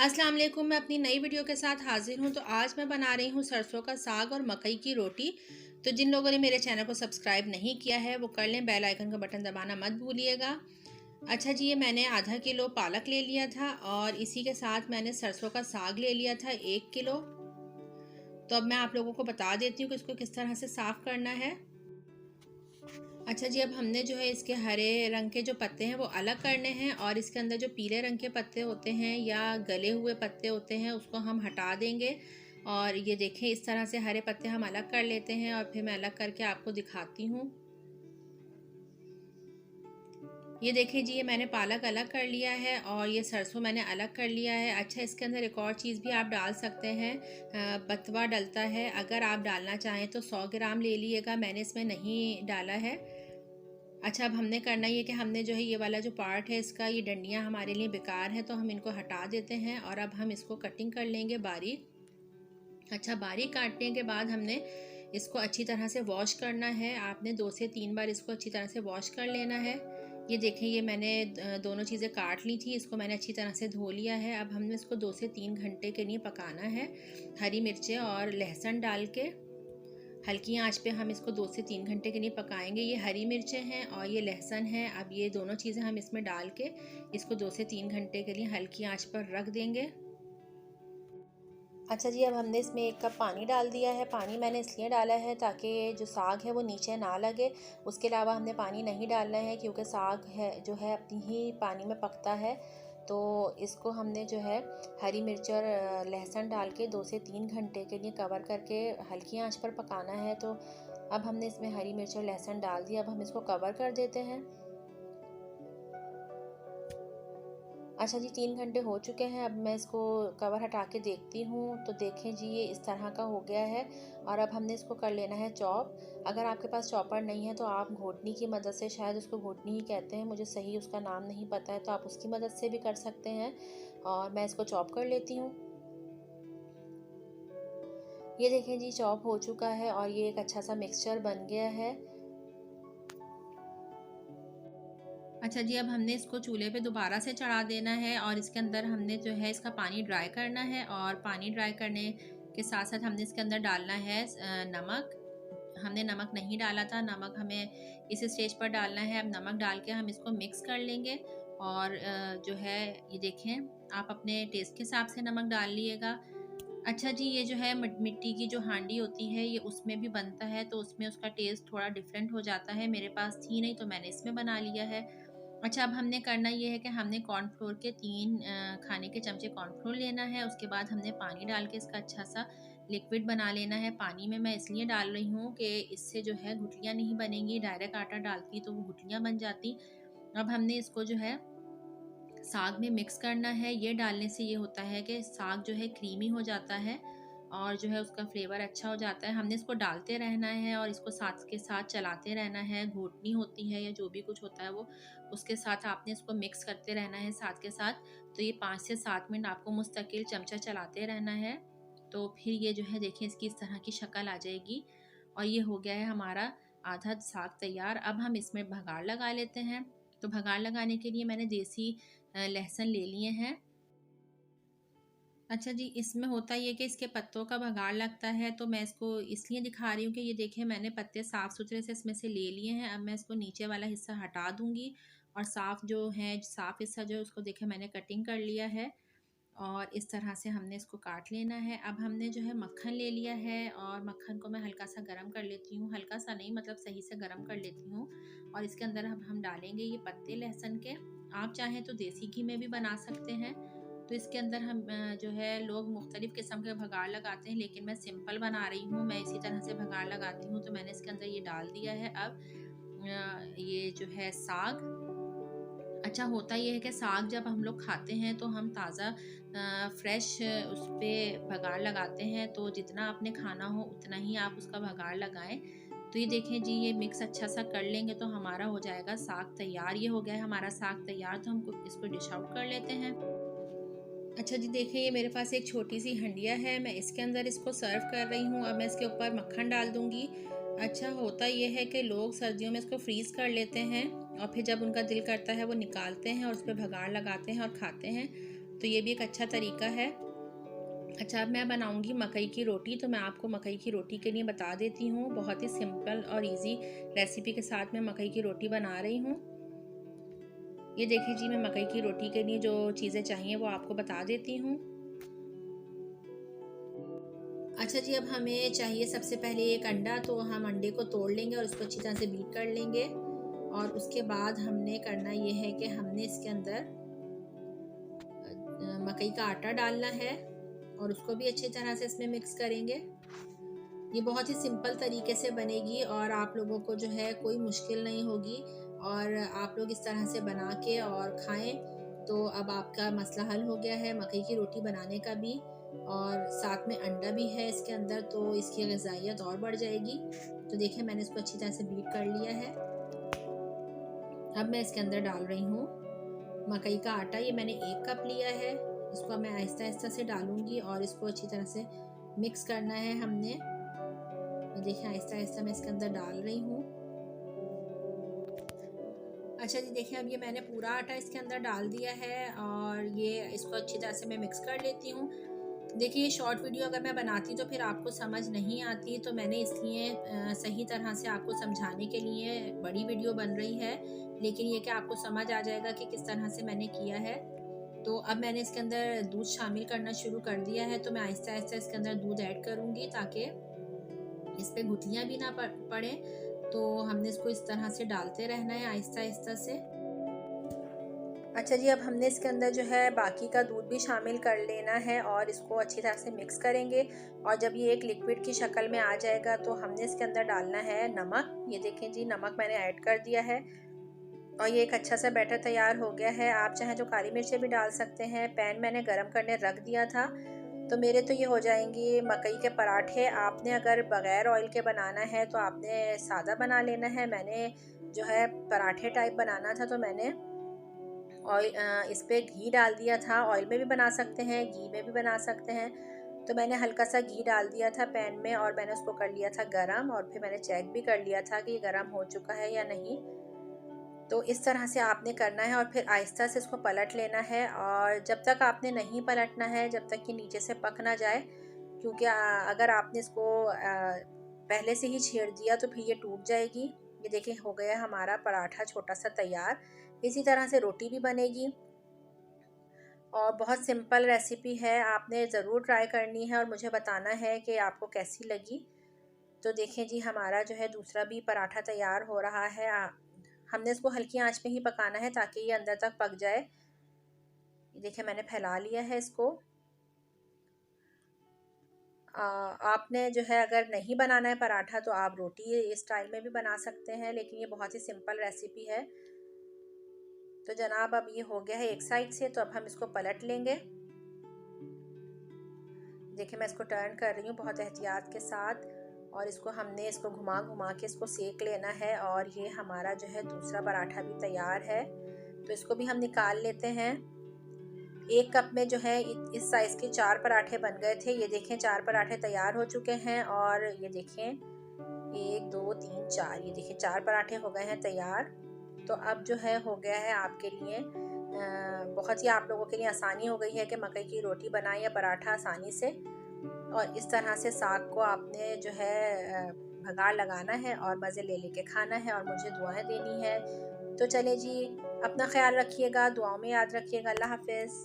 अस्सलाम वालेकुम। मैं अपनी नई वीडियो के साथ हाजिर हूँ। तो आज मैं बना रही हूँ सरसों का साग और मकई की रोटी। तो जिन लोगों ने मेरे चैनल को सब्सक्राइब नहीं किया है वो कर लें, बेल आइकन का बटन दबाना मत भूलिएगा। अच्छा जी, ये मैंने आधा किलो पालक ले लिया था और इसी के साथ मैंने सरसों का साग ले लिया था 1 किलो। तो अब मैं आप लोगों को बता देती हूँ कि इसको किस तरह से साफ़ करना है। अच्छा जी, अब हमने जो है इसके हरे रंग के जो पत्ते हैं वो अलग करने हैं और इसके अंदर जो पीले रंग के पत्ते होते हैं या गले हुए पत्ते होते हैं उसको हम हटा देंगे। और ये देखें, इस तरह से हरे पत्ते हम अलग कर लेते हैं और फिर मैं अलग करके आपको दिखाती हूँ। ये देखिए जी, ये मैंने पालक अलग कर लिया है और ये सरसों मैंने अलग कर लिया है। अच्छा, इसके अंदर एक और चीज़ भी आप डाल सकते हैं, बथुआ डलता है। अगर आप डालना चाहें तो 100 ग्राम ले लीजिएगा, मैंने इसमें नहीं डाला है। अच्छा, अब हमने करना ये कि हमने जो है ये वाला जो पार्ट है इसका, ये डंडियाँ हमारे लिए बेकार हैं तो हम इनको हटा देते हैं और अब हम इसको कटिंग कर लेंगे बारीक। अच्छा, बारीक काटने के बाद हमने इसको अच्छी तरह से वॉश करना है। आपने 2 से 3 बार इसको अच्छी तरह से वॉश कर लेना है। ये देखें, ये मैंने दोनों चीज़ें काट ली थी, इसको मैंने अच्छी तरह से धो लिया है। अब हमने इसको 2 से 3 घंटे के लिए पकाना है, हरी मिर्चें और लहसुन डाल के। हल्की आंच पे हम इसको 2 से 3 घंटे के लिए पकाएंगे। ये हरी मिर्चें हैं और ये लहसुन है। अब ये दोनों चीज़ें हम इसमें डाल के इसको 2 से 3 घंटे के लिए हल्की आंच पर रख देंगे। अच्छा जी, अब हमने इसमें 1 कप पानी डाल दिया है। पानी मैंने इसलिए डाला है ताकि जो साग है वो नीचे ना लगे। उसके अलावा हमने पानी नहीं डालना है क्योंकि साग है जो है अपनी ही पानी में पकता है। तो इसको हमने जो है हरी मिर्च और लहसुन डाल के 2 से 3 घंटे के लिए कवर करके हल्की आंच पर पकाना है। तो अब हमने इसमें हरी मिर्च और लहसुन डाल दिया। अब हम इसको कवर कर देते हैं। अच्छा जी, 3 घंटे हो चुके हैं। अब मैं इसको कवर हटा के देखती हूँ तो देखें जी, ये इस तरह का हो गया है। और अब हमने इसको कर लेना है चॉप। अगर आपके पास चॉपर नहीं है तो आप घोटनी की मदद से, शायद उसको घोटनी ही कहते हैं, मुझे सही उसका नाम नहीं पता है, तो आप उसकी मदद से भी कर सकते हैं। और मैं इसको चॉप कर लेती हूँ। ये देखें जी, चॉप हो चुका है और ये एक अच्छा सा मिक्सचर बन गया है। अच्छा जी, अब हमने इसको चूल्हे पे दोबारा से चढ़ा देना है और इसके अंदर हमने जो है इसका पानी ड्राई करना है। और पानी ड्राई करने के साथ साथ हमने इसके अंदर डालना है नमक। हमने नमक नहीं डाला था, नमक हमें इस स्टेज पर डालना है। अब नमक डाल के हम इसको मिक्स कर लेंगे। और जो है ये देखें, आप अपने टेस्ट के हिसाब से नमक डाल लिएगा। अच्छा जी, ये जो है मिट्टी की जो हांडी होती है ये उसमें भी बनता है तो उसमें उसका टेस्ट थोड़ा डिफरेंट हो जाता है। मेरे पास थी नहीं तो मैंने इसमें बना लिया है। अच्छा, अब हमने करना ये है कि हमने कॉर्नफ्लोर के 3 खाने के चमचे कॉर्नफ्लोर लेना है। उसके बाद हमने पानी डाल के इसका अच्छा सा लिक्विड बना लेना है। पानी में मैं इसलिए डाल रही हूँ कि इससे जो है गुठलियाँ नहीं बनेंगी। डायरेक्ट आटा डालती तो वो गुठलियाँ बन जाती। अब हमने इसको जो है साग में मिक्स करना है। ये डालने से ये होता है कि साग जो है क्रीमी हो जाता है और जो है उसका फ्लेवर अच्छा हो जाता है। हमने इसको डालते रहना है और इसको साथ के साथ चलाते रहना है। घोटनी होती है या जो भी कुछ होता है वो, उसके साथ आपने इसको मिक्स करते रहना है साथ के साथ। तो ये 5 से 7 मिनट आपको मुस्तकिल चमचा चलाते रहना है। तो फिर ये जो है देखिए इसकी इस तरह की शक्ल आ जाएगी और ये हो गया है हमारा आधा साग तैयार। अब हम इसमें भगाड़ लगा लेते हैं। तो भगाड़ लगाने के लिए मैंने देसी लहसुन ले लिए हैं। अच्छा जी, इसमें होता ये है कि इसके पत्तों का भगाड़ लगता है तो मैं इसको इसलिए दिखा रही हूँ कि ये देखिए मैंने पत्ते साफ़ सुथरे से इसमें से ले लिए हैं। अब मैं इसको नीचे वाला हिस्सा हटा दूँगी और साफ़ जो है, साफ़ हिस्सा जो है उसको देखिए मैंने कटिंग कर लिया है और इस तरह से हमने इसको काट लेना है। अब हमने जो है मक्खन ले लिया है और मक्खन को मैं हल्का सा गरम कर लेती हूँ, हल्का सा नहीं मतलब सही से गरम कर लेती हूँ। और इसके अंदर अब हम डालेंगे ये पत्ते लहसुन के। आप चाहें तो देसी घी में भी बना सकते हैं। तो इसके अंदर हम जो है लोग मुख्तलिफ़ किस्म के भगाड़ लगाते हैं लेकिन मैं सिंपल बना रही हूँ, मैं इसी तरह से भगाड़ लगाती हूँ। तो मैंने इसके अंदर ये डाल दिया है। अब ये जो है साग, अच्छा होता ये है कि साग जब हम लोग खाते हैं तो हम ताज़ा फ्रेश उस पे भगाड़ लगाते हैं। तो जितना आपने खाना हो उतना ही आप उसका भगाड़ लगाएँ। तो ये देखें जी, ये मिक्स अच्छा सा कर लेंगे तो हमारा हो जाएगा साग तैयार। ये हो गया है हमारा साग तैयार, तो हम इसको डिश आउट कर लेते हैं। अच्छा जी, देखिए ये मेरे पास एक छोटी सी हंडिया है, मैं इसके अंदर इसको सर्व कर रही हूँ। अब मैं इसके ऊपर मक्खन डाल दूँगी। अच्छा होता ये है कि लोग सर्दियों में इसको फ्रीज़ कर लेते हैं और फिर जब उनका दिल करता है वो निकालते हैं और उस पे भगाड़ लगाते हैं और खाते हैं। तो ये भी एक अच्छा तरीका है। अच्छा, अब मैं बनाऊंगी मकई की रोटी। तो मैं आपको मकई की रोटी के लिए बता देती हूँ। बहुत ही सिंपल और इजी रेसिपी के साथ मैं मकई की रोटी बना रही हूँ। ये देखिए जी, मैं मकई की रोटी के लिए जो चीज़ें चाहिए वो आपको बता देती हूँ। अच्छा जी, अब हमें चाहिए सबसे पहले एक अंडा। तो हम अंडे को तोड़ लेंगे और उसको अच्छी तरह से बीट कर लेंगे। और उसके बाद हमने करना ये है कि हमने इसके अंदर मकई का आटा डालना है और उसको भी अच्छी तरह से इसमें मिक्स करेंगे। ये बहुत ही सिंपल तरीके से बनेगी और आप लोगों को जो है कोई मुश्किल नहीं होगी। और आप लोग इस तरह से बना के और खाएं तो अब आपका मसला हल हो गया है मकई की रोटी बनाने का भी। और साथ में अंडा भी है इसके अंदर, तो इसकी ग़िज़ाइयत और बढ़ जाएगी। तो देखिए, मैंने इसको अच्छी तरह से बीट कर लिया है। अब मैं इसके अंदर डाल रही हूँ मकई का आटा। ये मैंने 1 कप लिया है। इसको मैं आहिस्ता आहिस्ता से डालूंगी और इसको अच्छी तरह से मिक्स करना है हमने। ये देखिए, आहिस्ता आहिस्ता मैं इसके अंदर डाल रही हूँ। अच्छा जी, देखिए, अब ये मैंने पूरा आटा इसके अंदर डाल दिया है और ये इसको अच्छी तरह से मैं मिक्स कर लेती हूँ। देखिए, ये शॉर्ट वीडियो अगर मैं बनाती तो फिर आपको समझ नहीं आती, तो मैंने इसलिए सही तरह से आपको समझाने के लिए बड़ी वीडियो बन रही है। लेकिन ये कि आपको समझ आ जाएगा कि किस तरह से मैंने किया है। तो अब मैंने इसके अंदर दूध शामिल करना शुरू कर दिया है। तो मैं आहिस्ता आहिस्ता इसके अंदर दूध ऐड करूँगी ताकि इस पे गुठलियाँ भी ना पड़ें। तो हमने इसको इस तरह से डालते रहना है आहिस्ता आहिस्ता से। अच्छा जी, अब हमने इसके अंदर जो है बाकी का दूध भी शामिल कर लेना है और इसको अच्छी तरह से मिक्स करेंगे। और जब ये एक लिक्विड की शक्ल में आ जाएगा तो हमने इसके अंदर डालना है नमक। ये देखें जी, नमक मैंने ऐड कर दिया है और ये एक अच्छा सा बैटर तैयार हो गया है। आप चाहें तो काली मिर्चें भी डाल सकते हैं। पैन मैंने गरम करने रख दिया था। तो मेरे तो ये हो जाएंगे मकई के पराठे। आपने अगर बग़ैर ऑयल के बनाना है तो आपने सादा बना लेना है। मैंने जो है पराठे टाइप बनाना था तो मैंने ऑयल इस पर घी डाल दिया था। ऑयल में भी बना सकते हैं, घी में भी बना सकते हैं। तो मैंने हल्का सा घी डाल दिया था पैन में और मैंने उसको कर लिया था गरम। और फिर मैंने चेक भी कर लिया था कि ये गरम हो चुका है या नहीं। तो इस तरह से आपने करना है और फिर आहिस्ता से इसको पलट लेना है। और जब तक आपने नहीं पलटना है जब तक कि नीचे से पक ना जाए, क्योंकि अगर आपने इसको पहले से ही छेड़ दिया तो फिर ये टूट जाएगी। ये देखिए, हो गया हमारा पराठा छोटा सा तैयार। इसी तरह से रोटी भी बनेगी और बहुत सिंपल रेसिपी है। आपने ज़रूर ट्राई करनी है और मुझे बताना है कि आपको कैसी लगी। तो देखें जी, हमारा जो है दूसरा भी पराठा तैयार हो रहा है। हमने इसको हल्की आंच में ही पकाना है ताकि ये अंदर तक पक जाए। देखिए, मैंने फैला लिया है इसको। आपने जो है अगर नहीं बनाना है पराठा तो आप रोटी इस स्टाइल में भी बना सकते हैं, लेकिन ये बहुत ही सिंपल रेसिपी है। तो जनाब, अब ये हो गया है एक साइड से, तो अब हम इसको पलट लेंगे। देखिए, मैं इसको टर्न कर रही हूँ बहुत एहतियात के साथ और इसको हमने घुमा घुमा के इसको सेक लेना है। और ये हमारा जो है दूसरा पराठा भी तैयार है। तो इसको भी हम निकाल लेते हैं। 1 कप में जो है इस साइज़ के 4 पराठे बन गए थे। ये देखें, 4 पराठे तैयार हो चुके हैं। और ये देखें, 1 2 3 4, ये देखिए 4 पराठे हो गए हैं तैयार। तो अब जो है हो गया है आपके लिए बहुत ही आप लोगों के लिए आसानी हो गई है कि मकई की रोटी बनाएं या पराठा आसानी से। और इस तरह से साग को आपने जो है भगार लगाना है और मज़े ले लेके खाना है और मुझे दुआएं देनी है। तो चले जी, अपना ख्याल रखिएगा, दुआओं में याद रखिएगा। अल्लाह हाफ़िज़।